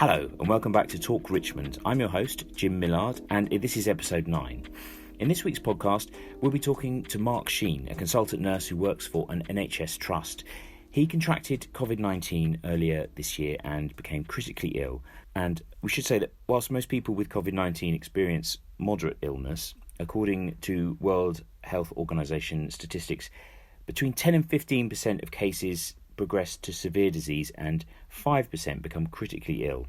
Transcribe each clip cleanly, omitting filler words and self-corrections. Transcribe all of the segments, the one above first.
Hello and welcome back to Talk Richmond. I'm your host, Jim Millard, and this is episode 9. In this week's podcast, we'll be talking to Mark Sheen, a consultant nurse who works for an NHS trust. He contracted COVID-19 earlier this year and became critically ill. And we should say that whilst most people with COVID-19 experience moderate illness, according to World Health Organization statistics, between 10 and 15% of cases progress to severe disease and 5% become critically ill.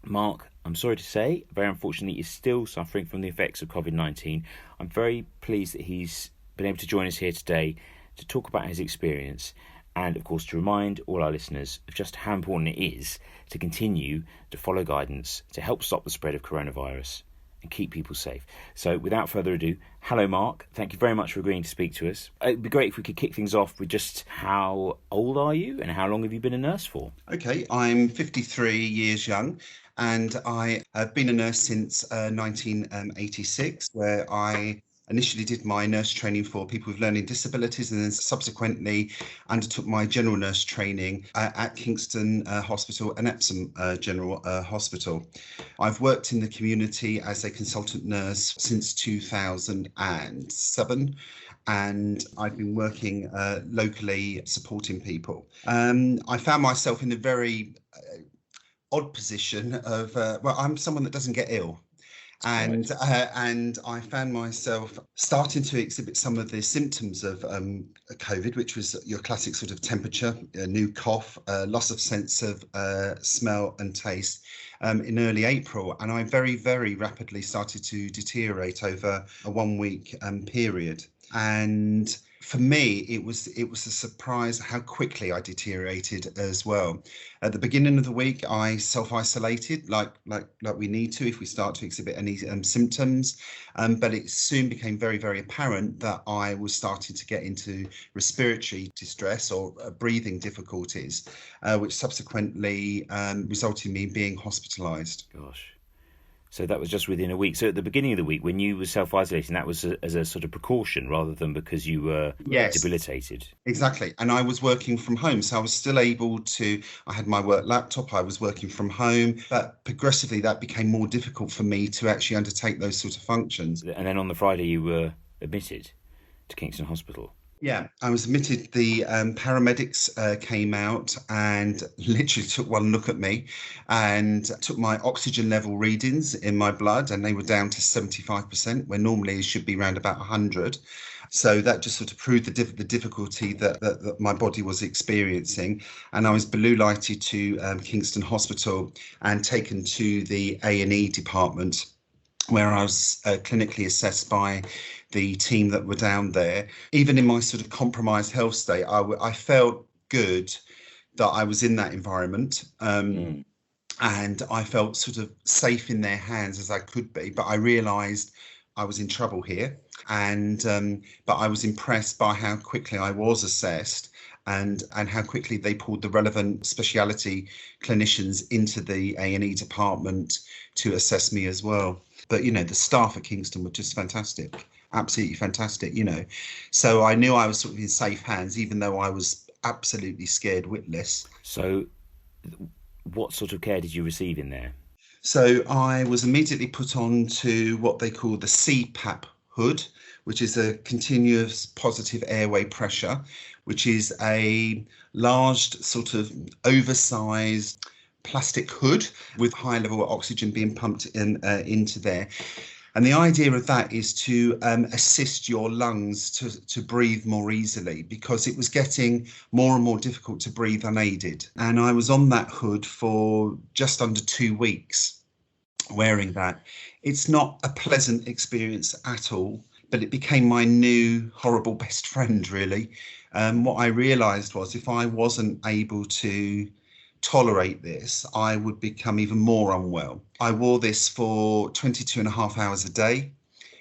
Mark, I'm sorry to say, very unfortunately, is still suffering from the effects of COVID-19. I'm very pleased that he's been able to join us here today to talk about his experience and, of course, to remind all our listeners of just how important it is to continue to follow guidance to help stop the spread of coronavirus and keep people safe. So without further ado, hello Mark, thank you very much for agreeing to speak to us. It'd be great if we could kick things off with just how old are you and how long have you been a nurse for? Okay, I'm 53 years young and I have been a nurse since 1986, where I initially did my nurse training for people with learning disabilities and then subsequently undertook my general nurse training at Kingston Hospital and Epsom General Hospital. I've worked in the community as a consultant nurse since 2007. And I've been working locally supporting people. I found myself in a very odd position of, I'm someone that doesn't get ill. And I found myself starting to exhibit some of the symptoms of COVID, which was your classic sort of temperature, a new cough, loss of sense of smell and taste in early April. And I very, very rapidly started to deteriorate over a 1-week period. And for me, it was a surprise how quickly I deteriorated as well. At the beginning of the week, I self-isolated like we need to if we start to exhibit any symptoms. But it soon became very, very apparent that I was starting to get into respiratory distress or breathing difficulties, which subsequently resulted in me being hospitalised. Gosh. So that was just within a week. So at the beginning of the week, when you were self-isolating, that was as a sort of precaution rather than because you were debilitated. Exactly. And I was working from home. So I was still able to, I had my work laptop, I was working from home, but progressively that became more difficult for me to actually undertake those sort of functions. And then on the Friday, you were admitted to Kingston Hospital. Yeah, I was admitted. The paramedics came out and literally took one look at me and took my oxygen level readings in my blood, and they were down to 75%, where normally it should be around about 100. So that just sort of proved the difficulty that my body was experiencing. And I was blue lighted to Kingston Hospital and taken to the A&E department, where I was clinically assessed by the team that were down there. Even in my sort of compromised health state, I felt good that I was in that environment. And I felt sort of safe in their hands as I could be. But I realised I was in trouble here. And but I was impressed by how quickly I was assessed and how quickly they pulled the relevant speciality clinicians into the A&E department to assess me as well. But, you know, the staff at Kingston were just fantastic, absolutely fantastic, you know. So I knew I was sort of in safe hands, even though I was absolutely scared witless. So what sort of care did you receive in there? So I was immediately put on to what they call the CPAP hood, which is a continuous positive airway pressure, which is a large sort of oversized plastic hood with high level of oxygen being pumped into there. And the idea of that is to assist your lungs to breathe more easily, because it was getting more and more difficult to breathe unaided. And I was on that hood for just under 2 weeks wearing that. It's not a pleasant experience at all, but it became my new horrible best friend, really. What I realised was if I wasn't able to tolerate this, I would become even more unwell. I wore this for 22 and a half hours a day,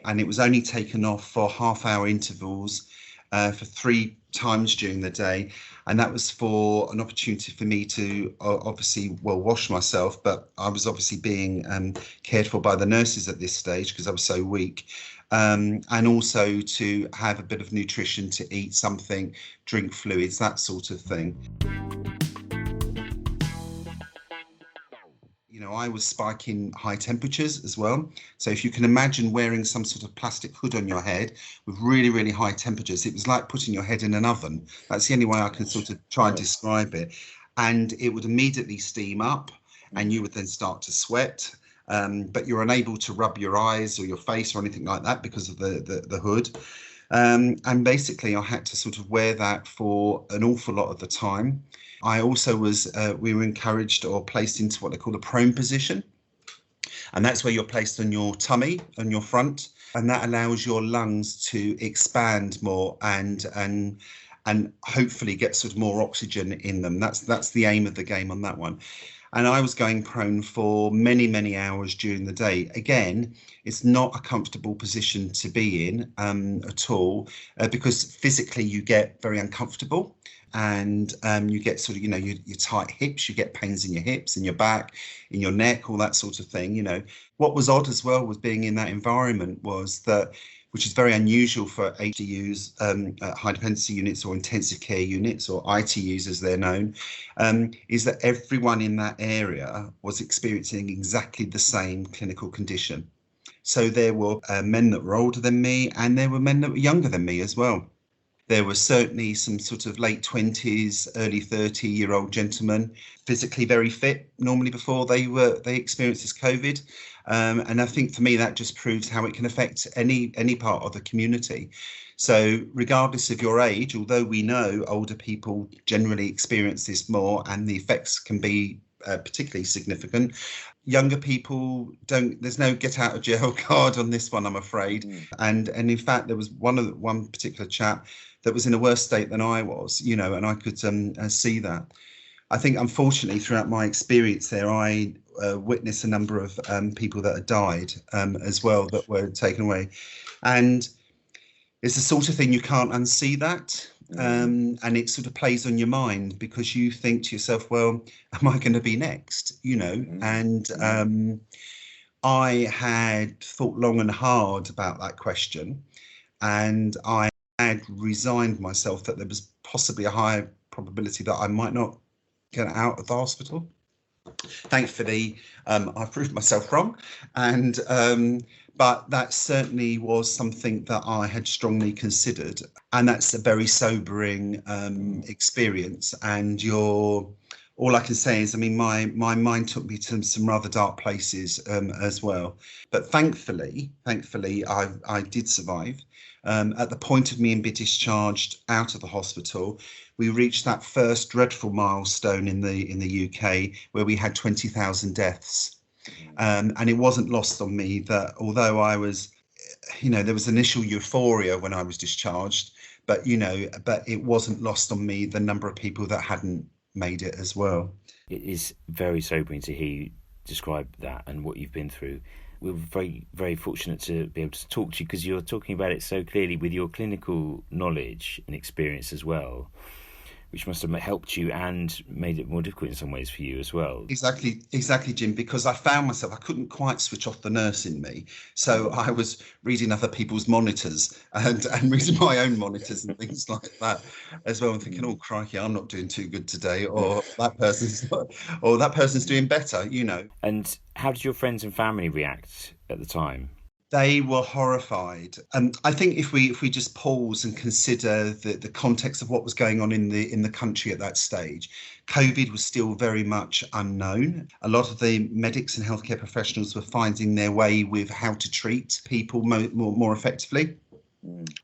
and it was only taken off for half-hour intervals for 3 times during the day. And that was for an opportunity for me to obviously, wash myself, but I was obviously being cared for by the nurses at this stage because I was so weak. And also to have a bit of nutrition, to eat something, drink fluids, that sort of thing. I was spiking high temperatures as well. So if you can imagine wearing some sort of plastic hood on your head with really, really high temperatures, it was like putting your head in an oven. That's the only way I can sort of try and describe it. And it would immediately steam up and you would then start to sweat. But you're unable to rub your eyes or your face or anything like that because of the hood. And basically, I had to sort of wear that for an awful lot of the time. I also we were encouraged or placed into what they call a prone position. And that's where you're placed on your tummy, on your front. And that allows your lungs to expand more and hopefully get sort of more oxygen in them. That's the aim of the game on that one. And I was going prone for many, many hours during the day. Again, it's not a comfortable position to be in at all, because physically you get very uncomfortable and you get sort of, your tight hips, you get pains in your hips, in your back, in your neck, all that sort of thing. What was odd as well was being in that environment was that, which is very unusual for HDUs, high dependency units or intensive care units, or ITUs as they're known, is that everyone in that area was experiencing exactly the same clinical condition. So there were men that were older than me, and there were men that were younger than me as well. There were certainly some sort of late 20s, early 30-year-old gentlemen, physically very fit normally before they experienced this COVID. And I think for me, that just proves how it can affect any part of the community. So regardless of your age, although we know older people generally experience this more and the effects can be particularly significant, younger people there's no get out of jail card on this one, I'm afraid. And in fact, there was one particular chap that was in a worse state than I was, and I could see that. I think, unfortunately, throughout my experience there, I witnessed a number of people that had died as well, that were taken away. And it's the sort of thing you can't unsee that. And it sort of plays on your mind because you think to yourself, well, am I going to be next? And I had thought long and hard about that question. And I had resigned myself that there was possibly a high probability that I might not get out of the hospital. Thankfully, I proved myself wrong, but that certainly was something that I had strongly considered, and that's a very sobering experience. And all I can say is, my mind took me to some rather dark places as well. But thankfully, I did survive. At the point of me being discharged out of the hospital, we reached that first dreadful milestone in the UK where we had 20,000 deaths. And it wasn't lost on me that although I was, there was initial euphoria when I was discharged, but it wasn't lost on me the number of people that hadn't made it as well. It is very sobering to hear you describe that and what you've been through. We're very, very fortunate to be able to talk to you because you're talking about it so clearly with your clinical knowledge and experience as well, which must have helped you and made it more difficult in some ways for you as well. Exactly, Jim, because I found myself, I couldn't quite switch off the nurse in me. So I was reading other people's monitors and reading my own monitors and things like that as well, and thinking, oh, crikey, I'm not doing too good today, or that person's doing better, And how did your friends and family react at the time? They were horrified. I think if we just pause and consider the context of what was going on in the country at that stage, COVID was still very much unknown. A lot of the medics and healthcare professionals were finding their way with how to treat people more effectively.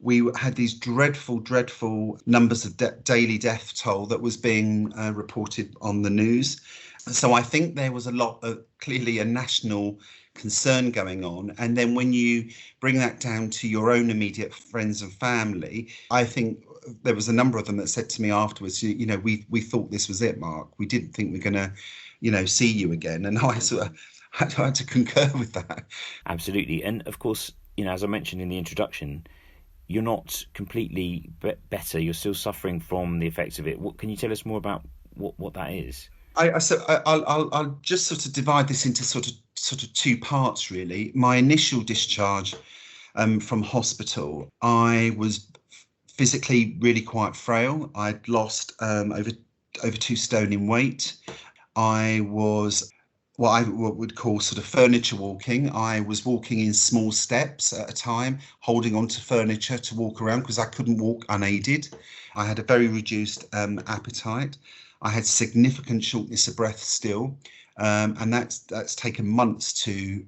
We had these dreadful numbers of daily death toll that was being reported on the news. So I think there was a lot of clearly a national concern going on. And then when you bring that down to your own immediate friends and family, I think there was a number of them that said to me afterwards, we thought this was it, Mark. We didn't think we're going to, see you again. And I sort of had to concur with that. Absolutely. And of course, as I mentioned in the introduction, you're not completely better. You're still suffering from the effects of it. What can you tell us more about what that is? I'll just sort of divide this into sort of two parts, really. My initial discharge from hospital, I was physically really quite frail. I'd lost over 2 stone in weight. I was what I would call sort of furniture walking. I was walking in small steps at a time, holding onto furniture to walk around because I couldn't walk unaided. I had a very reduced appetite. I had significant shortness of breath still. And that's taken months to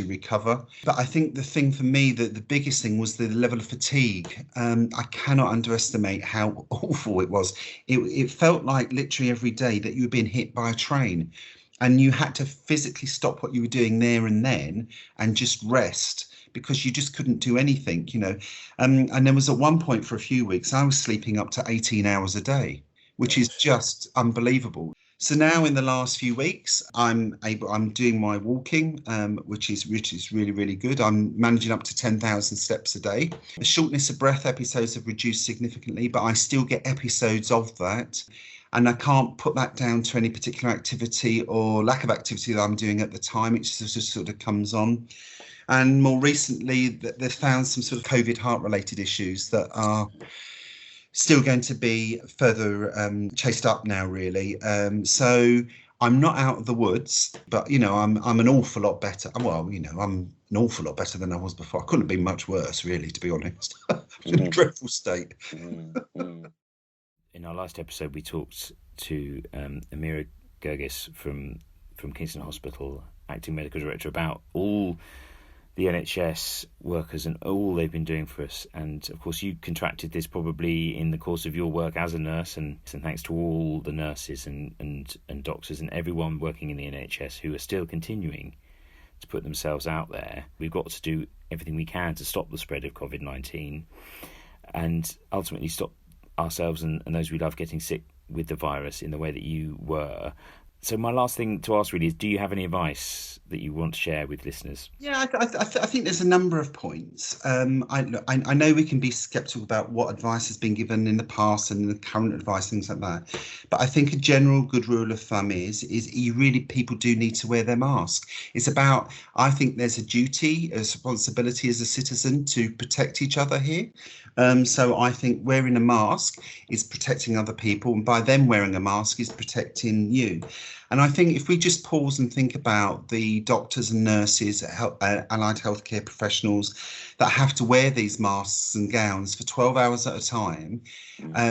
recover. But I think the thing for me, that the biggest thing was the level of fatigue. I cannot underestimate how awful it was. It felt like literally every day that you were being hit by a train, and you had to physically stop what you were doing there and then and just rest, because you just couldn't do anything, you know. And there was at one point for a few weeks I was sleeping up to 18 hours a day, which is just unbelievable. So now in the last few weeks, I'm doing my walking, which is really, really good. I'm managing up to 10,000 steps a day. The shortness of breath episodes have reduced significantly, but I still get episodes of that. And I can't put that down to any particular activity or lack of activity that I'm doing at the time. It just sort of comes on. And more recently, they've found some sort of COVID heart-related issues that are still going to be further chased up now, really. So I'm not out of the woods, but, you know, I'm an awful lot better. Well, you know, I'm an awful lot better than I was before. I couldn't have been much worse, really, to be honest. In a dreadful state. In our last episode, we talked to Amira Gergis from Kingston Hospital, acting medical director, about all the NHS workers and all they've been doing for us. And of course, you contracted this probably in the course of your work as a nurse, and thanks to all the nurses and doctors and everyone working in the NHS who are still continuing to put themselves out there. We've got to do everything we can to stop the spread of COVID-19 and ultimately stop ourselves and those we love getting sick with the virus in the way that you were. So my last thing to ask really is, do you have any advice that you want to share with listeners? Yeah, I think there's a number of points. I know we can be sceptical about what advice has been given in the past and the current advice, things like that. But I think a general good rule of thumb is people do need to wear their mask. It's about, I think there's a duty, a responsibility as a citizen to protect each other here. So I think wearing a mask is protecting other people, and by them wearing a mask is protecting you. And I think if we just pause and think about the doctors and nurses, allied healthcare professionals that have to wear these masks and gowns for 12 hours at a time.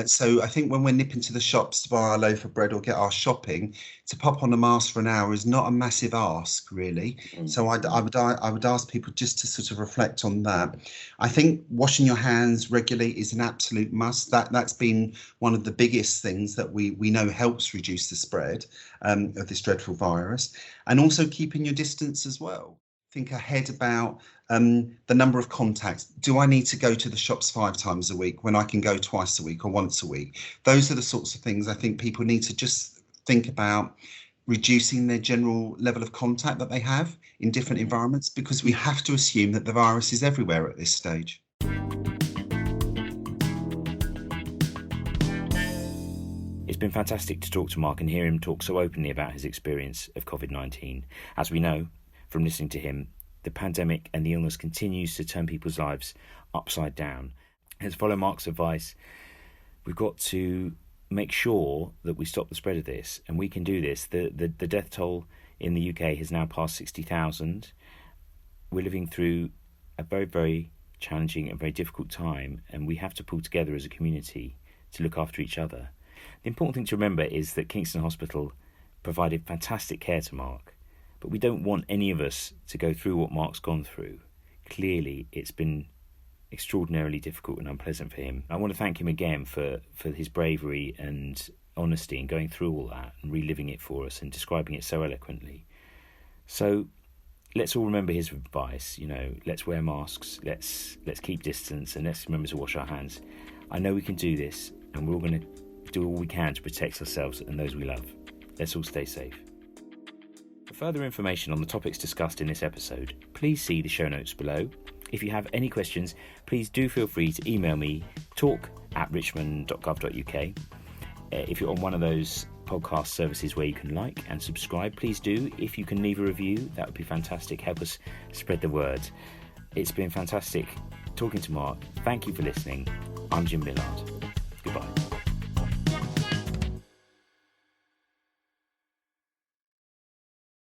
So I think when we're nipping to the shops to buy our loaf of bread or get our shopping, to pop on a mask for an hour is not a massive ask, really. So I would ask people just to sort of reflect on that. I think washing your hands regularly is an absolute must. That's been one of the biggest things that we know helps reduce the spread of this dreadful virus, and also keeping your distance as well. Think ahead about the number of contacts. Do I need to go to the shops 5 times a week when I can go twice a week or once a week? Those are the sorts of things I think people need to just think about, reducing their general level of contact that they have in different environments, because we have to assume that the virus is everywhere at this stage. It's been fantastic to talk to Mark and hear him talk so openly about his experience of COVID-19. As we know from listening to him, the pandemic and the illness continues to turn people's lives upside down. Let's follow Mark's advice. We've got to make sure that we stop the spread of this, and we can do this. The death toll in the UK has now passed 60,000. We're living through a very, very challenging and very difficult time, and we have to pull together as a community to look after each other. The important thing to remember is that Kingston Hospital provided fantastic care to Mark, but we don't want any of us to go through what Mark's gone through. Clearly, it's been extraordinarily difficult and unpleasant for him. I want to thank him again for his bravery and honesty in going through all that and reliving it for us and describing it so eloquently. So let's all remember his advice. You know, let's wear masks, let's keep distance, and let's remember to wash our hands. I know we can do this, and we're all going to do all we can to protect ourselves and those we love. Let's all stay safe. For further information on the topics discussed in this episode, please see the show notes below. If you have any questions, please do feel free to email me, talk@richmond.gov.uk. If you're on one of those podcast services where you can like and subscribe, please do. If you can leave a review, that would be fantastic. Help us spread the word. It's been fantastic talking to Mark. Thank you for listening. I'm Jim Millard.